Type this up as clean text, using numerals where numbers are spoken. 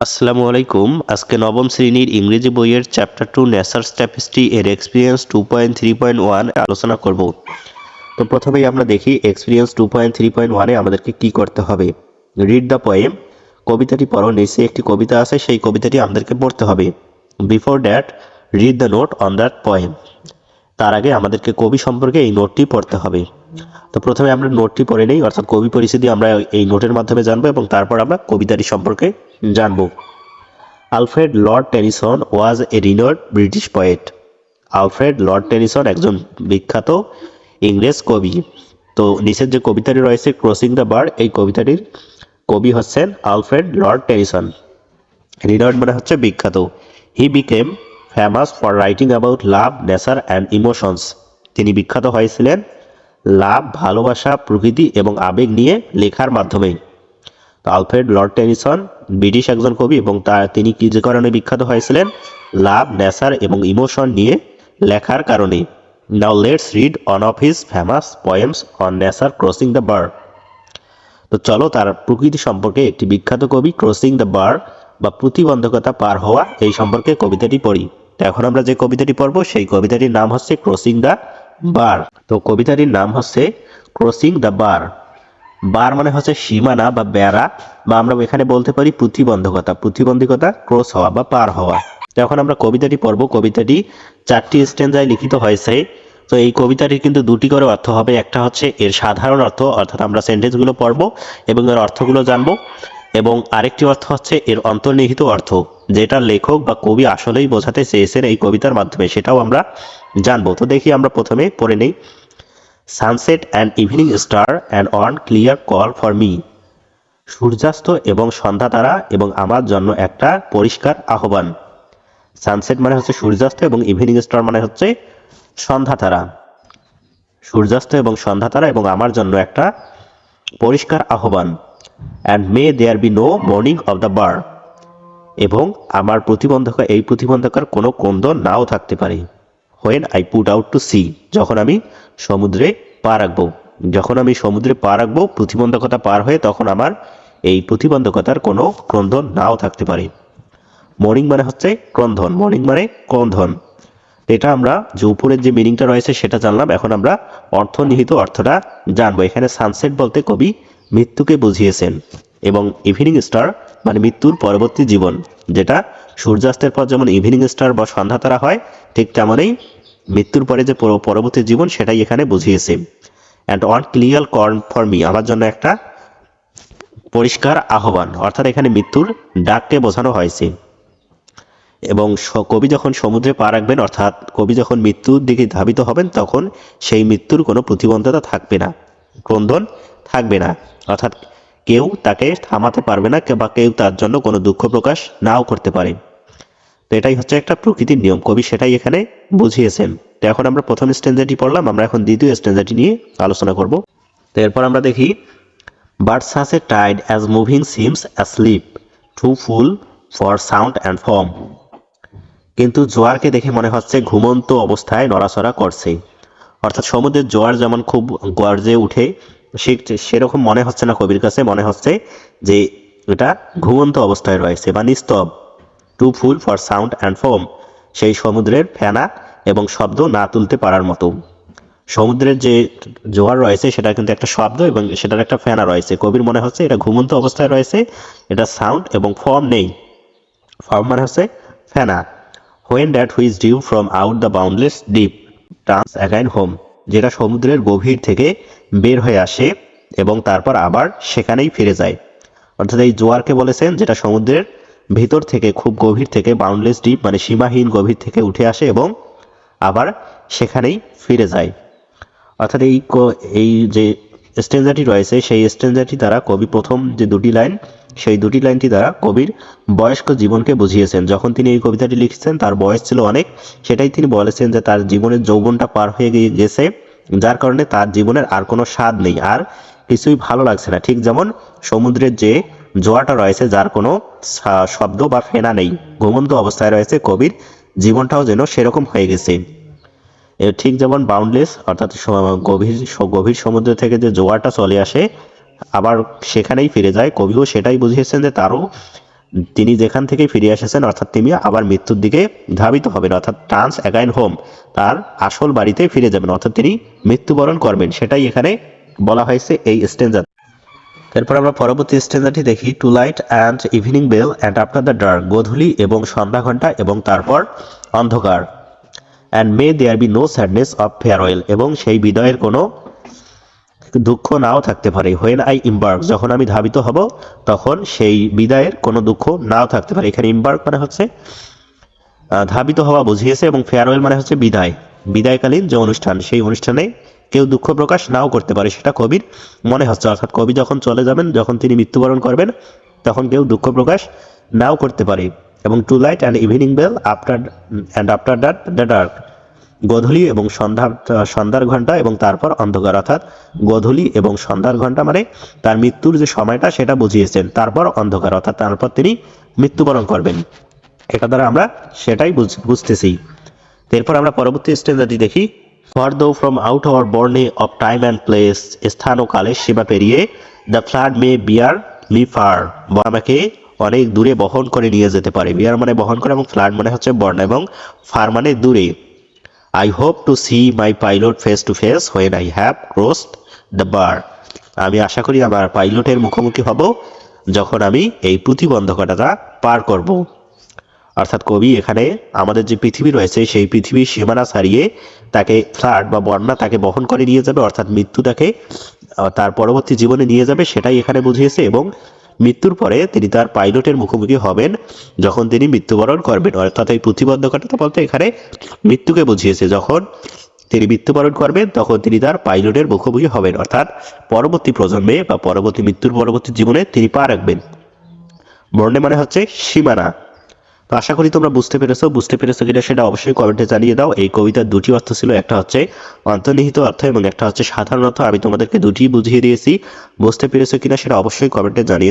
আসসালামু আলাইকুম। আজকে নবম শ্রেণীর ইংরেজি বইয়ের চ্যাপ্টার 2 নেচার্স ট্যাপেস্ট্রি এর এক্সপিরিয়েন্স 2.3.1 আলোচনা করব। তো প্রথমেই আমরা দেখি এক্সপিরিয়েন্স 2.3.1 এ আমাদেরকে কি করতে হবে। রিড দ্য পোয়েম, কবিতাটি পড়ো। নিচে একটি কবিতা আছে, সেই কবিতাটি আমাদেরকে পড়তে হবে। Before that read the note on that poem, তার আগে আমাদেরকে কবি সম্পর্কে এই নোটটি পড়তে হবে। তো প্রথমে আমরা নোটটি পড়ে নেই, অর্থাৎ কবি পরিচিতি আমরা এই নোটের মাধ্যমে জানবো এবং তারপর আমরা কবিতাটি সম্পর্কে জানবো। Alfred Lord Tennyson was a renowned British poet. Alfred Lord Tennyson একজন বিখ্যাত ইংরেজ কবি। তো নিচের যে কবিতাটি রয়েছে ক্রসিং দ্য বার্ড, এই কবিতাটির কবি হচ্ছেন আলফ্রেড লর্ড টেনিসন। রিনোড মানে হচ্ছে বিখ্যাত। He became famous for writing about love, nature and emotions. তিনি বিখ্যাত হয়েছিলেন লাভ, ভালোবাসা, প্রকৃতি এবং আবেগ নিয়ে লেখার মাধ্যমে। আলফ্রেড লর্ড টেনিসন ব্রিটিশ একজন কবি এবং তিনি কি যে কারণে বিখ্যাত হয়েছিলেন? লাভ, নেচার এবং ইমোশন নিয়ে লেখার কারণে। Now let's read one of his famous poems on nature crossing the bar. তো চলো তার প্রকৃতি সম্পর্কে একটি বিখ্যাত কবি ক্রসিং দ্য বার বা প্রতিবন্ধকতা পার হওয়া এই সম্পর্কে কবিতাটি পড়ি। তো এখন আমরা যে কবিতাটি পড়বো সেই কবিতাটির নাম হচ্ছে ক্রসিং দ্য বার। তো কবিতাটির নাম হচ্ছে ক্রসিং দ্য বার। বার মানে হচ্ছে সীমানা বা বেড়া, বা আমরা এখানে বলতে পারি প্রতিবন্ধকতা। প্রতিবন্ধকতা ক্রস হওয়া বা পার হওয়া। তো এখন আমরা কবিতাটি পড়ব। কবিতাটি 4টি স্ট্যান্জায় লিখিত হয়েছে। তো এই কবিতাটির কিন্তু 2টি করে অর্থ হবে। একটা হচ্ছে এর সাধারণ অর্থ, অর্থাৎ আমরা সেন্টেন্সগুলো পড়ব এবং এর অর্থগুলো জানব, এবং আরেকটি অর্থ হচ্ছে এর অন্তর্নিহিত অর্থ, যেটা লেখক বা কবি আসলেই বোঝাতে চেয়েছেন এই কবিতার মাধ্যমে, সেটাও আমরা জানবো। তো দেখি আমরা প্রথমে পড়ে নেই। Sunset and evening star and on clear call for me. সূর্যাস্ত এবং সন্ধ্যা তারা এবং আমার জন্য একটা পরিষ্কার আহ্বান। সানসেট মানে হচ্ছে সূর্যাস্ত এবং ইভিনিং স্টার মানে হচ্ছে সন্ধ্যা তারা। সূর্যাস্ত এবং সন্ধ্যা তারা এবং আমার জন্য একটা পরিষ্কার আহ্বান। And may there be no morning of the bar. এবং আমার এই প্রতিবন্ধকার কোনো ক্রন্দন নাও থাকতে পারে। When I put out to sea, যখন আমি সমুদ্রে পা রাখবো। যখন আমি সমুদ্রে পা রাখবো প্রতিবন্ধকতা পার হয়ে, তখন আমার এই প্রতিবন্ধকতার কোনো ক্রন্দন নাও থাকতে পারে। মর্নিং মানে হচ্ছে ক্রন্দন, মর্নিং মানে ক্রন্দন। এটা আমরা যে উপরের যে মিনিংটা রয়েছে সেটা জানলাম। এখন আমরা অর্থনিহিত অর্থটা জানবো। এখানে সানসেট বলতে কবি মৃত্যুকে বুঝিয়েছেন, এবং ইভিনিং স্টার মানে মৃত্যুর পরবর্তী জীবন, যেটা সূর্যাস্তের পর যেমন ইভিনিং স্টার বা সন্ধ্যা তারা হয়, ঠিক তেমনই মৃত্যুর পরে যে পরবর্তী জীবন সেটাই এখানে বুঝিয়েছে। And on clear call for me, আমার জন্য একটা পরিষ্কার আহ্বান, অর্থাৎ এখানে মৃত্যুর ডাককে বোঝানো হয়েছে। এবং কবি যখন সমুদ্রে পা রাখবেন, অর্থাৎ কবি যখন মৃত্যুর দিকে ধাবিত হবেন, তখন সেই মৃত্যুর কোনো প্রতিবন্ধকতা থাকবে না, ক্রন্দন থাকবে না, অর্থাৎ কেউ তাকে থামাতে পারবে না বা কেউ তার জন্য কোনো দুঃখ প্রকাশ নাও করতে পারে। তো এটাই হচ্ছে একটা প্রকৃতির নিয়ম, কবি সেটাই এখানে বুঝিয়েছেন। তো এখন আমরা প্রথম স্ট্যান্জাটি পড়লাম, আমরা এখন দ্বিতীয় স্ট্যান্জাটি নিয়ে আলোচনা করব। তো এরপর আমরা দেখি but such a tide as moving seems asleep, too full for sound and foam. কিন্তু জোয়ারকে দেখে মনে হচ্ছে ঘুমন্ত অবস্থায় নড়াচড়া করছে। অর্থাৎ সমুদ্রের জোয়ার যেমন খুব গর্জে উঠে, সেরকম মনে হচ্ছে না কবির কাছে, মনে হচ্ছে যে এটা ঘুমন্ত অবস্থায় রয়েছে বা নিস্তব। Too full for sound and foam, সেই সমুদ্রের ফেনা এবং শব্দ না তুলতে পারার মতো। সমুদ্রের যে জোয়ার রয়েছে সেটা কিন্তু একটা শব্দ এবং সেটার একটা ফেনা রয়েছে। কবির মনে হচ্ছে এটা ঘুমন্ত অবস্থায় রয়েছে, এটা সাউন্ড এবং ফর্ম নেই। ফর্ম মানে হচ্ছে ফেনা। When that which drew from out the boundless deep turns again home, যেটা সমুদ্রের গভীর থেকে বের হয়ে আসে এবং তারপর আবার সেখানেই ফিরে যায়। অর্থাৎ এই জোয়ারকে বলেছেন যেটা সমুদ্রের ভিতর থেকে, খুব গভীর থেকে, বাউন্ডলেস ডিপ মানে সীমাহীন গভীর থেকে উঠে আসে এবং আবার সেখানেই ফিরে যায়। অর্থাৎ এই যে স্ট্যান্জাটি রয়েছে সেই স্ট্যান্জাটি দ্বারা কবি প্রথম যে 2টি লাইন, সেই 2টি লাইনটি দ্বারা কবির বয়স্ক জীবনকে বুঝিয়েছেন। যখন তিনি এই কবিতাটি লিখছেন তার বয়স ছিল অনেক, সেটাই তিনি বলেছেন যে তার জীবনের যৌবনটা পার হয়ে গেছে, যার কারণে তার জীবনের আর কোনো স্বাদ নেই, আর কিছুই ভালো লাগছে না। ঠিক যেমন সমুদ্রের যে জোয়ারটা রয়েছে যার কোনো শব্দ বা ফেনা নেই, ঘুমন্ত অবস্থায় রয়েছে, কবির জীবনটাও যেন সেরকম হয়ে গেছে। ঠিক যেমন বাউন্ডলেস অর্থাৎ গভীর সমুদ্র থেকে যে জোয়ারটা চলে আসে আবার সেখানেই ফিরে যায়, কবিও সেটাই বুঝিয়েছেন যে তারও তিনি যেখান থেকে ফিরে এসেছেন অর্থাৎ তিনি আবার মৃত্যুর দিকে ধাবিত হবেন, অর্থাৎ টার্নস অ্যাগেইন হোম, তার আসল বাড়িতে ফিরে যাবেন, অর্থাৎ তিনি মৃত্যুবরণ করবেন, সেটাই এখানে বলা হয়েছে এই স্ট্যান্সা। এরপর আমরা পরবর্তী স্ট্যান্সাটি দেখি। Twilight and evening bell and after the dark, গোধূলি এবং সন্ধ্যা ঘণ্টা এবং তারপর অন্ধকার। And may there be no sadness of farewell, এবং সেই বিদায়ের কোনো দুঃখ নাও থাকতে পারে। হোয়েন আই ইম্বার্ক, যখন আমি ধাবিত হব তখন সেই বিদায়ের কোনো দুঃখ নাও থাকতে পারে। এখানে ইম্বার্ক মানে হচ্ছে ধাবিত হওয়া বুঝিয়েছে, এবং ফেয়ারওয়েল মানে হচ্ছে বিদায়, বিদায়কালীন যে অনুষ্ঠান, সেই অনুষ্ঠানে কেউ দুঃখ প্রকাশ নাও করতে পারে, সেটা কবির মনে হচ্ছে। অর্থাৎ কবি যখন চলে যাবেন, যখন তিনি মৃত্যুবরণ করবেন, তখন কেউ দুঃখ প্রকাশ নাও করতে পারে। এবং twilight and evening bell after that the dark, গোধূলি এবং সন্ধ্যার ঘন্টা এবং তারপর অন্ধকার, অর্থাৎ গোধূলি এবং সন্ধ্যার ঘন্টা মানে তার মৃত্যুর যে সময়টা সেটা বুঝিয়েছেন, তারপর অন্ধকার অর্থাৎ তারপর তিনি মৃত্যুবরণ করবেন। এটা দ্বারা আমরা সেটাই বুঝতেছি। এরপর আমরা পরবর্তী স্টেঞ্জারটি দেখি। For though from out our bourne of time and place, স্থান ও কালের সীমা পেরিয়ে the flood may bear me far, আমাকে অনেক দূরে বহন করে নিয়ে যেতে পারে। বিয়ার মানে বহন করে এবং ফ্লাড মানে হচ্ছে বন্যা এবং ফার মানে দূরে। I hope to see my pilot face to face when I have crossed the bar, আমি আশা করি আমার পাইলটের মুখোমুখি হব যখন আমি এই প্রতিবন্ধকতাটা পার করব। অর্থাৎ কবি এখানে আমাদের যে পৃথিবী রয়েছে সেই পৃথিবীর সীমানা ছাড়িয়ে তাকে ফ্লাড বা বন্যা তাকে বহন করে নিয়ে যাবে, অর্থাৎ মৃত্যু তাকে তার পরবর্তী জীবনে নিয়ে যাবে, সেটাই এখানে বুঝিয়েছে। এবং মৃত্যুর পরে তিনি তার পাইলটের মুখোমুখি হবেন যখন তিনি মৃত্যুবরণ করবেন, অর্থাৎ এই প্রতিবন্ধকতা বলতে এখানে মৃত্যুকে বুঝিয়েছে। যখন তিনি মৃত্যুবরণ করবেন তখন তিনি তার পাইলটের মুখোমুখি হবেন, অর্থাৎ পরবর্তী প্রজন্মে বা পরবর্তী মৃত্যুর পরবর্তী জীবনে তিনি পা রাখবেন। বর্ণে মানে হচ্ছে সীমানা। তো আশা করি তোমরা বুঝতে পেরেছো কিনা সেটা অবশ্যই কমেন্টে জানিয়ে দাও। এই কবিতার দুটি অর্থ ছিল, একটা হচ্ছে অন্তর্নিহিত অর্থ এবং একটা হচ্ছে সাধারণ অর্থ। আমি তোমাদেরকে দুটি বুঝিয়ে দিয়েছি, বুঝতে পেরেছো কিনা সেটা অবশ্যই কমেন্টে জানিয়ে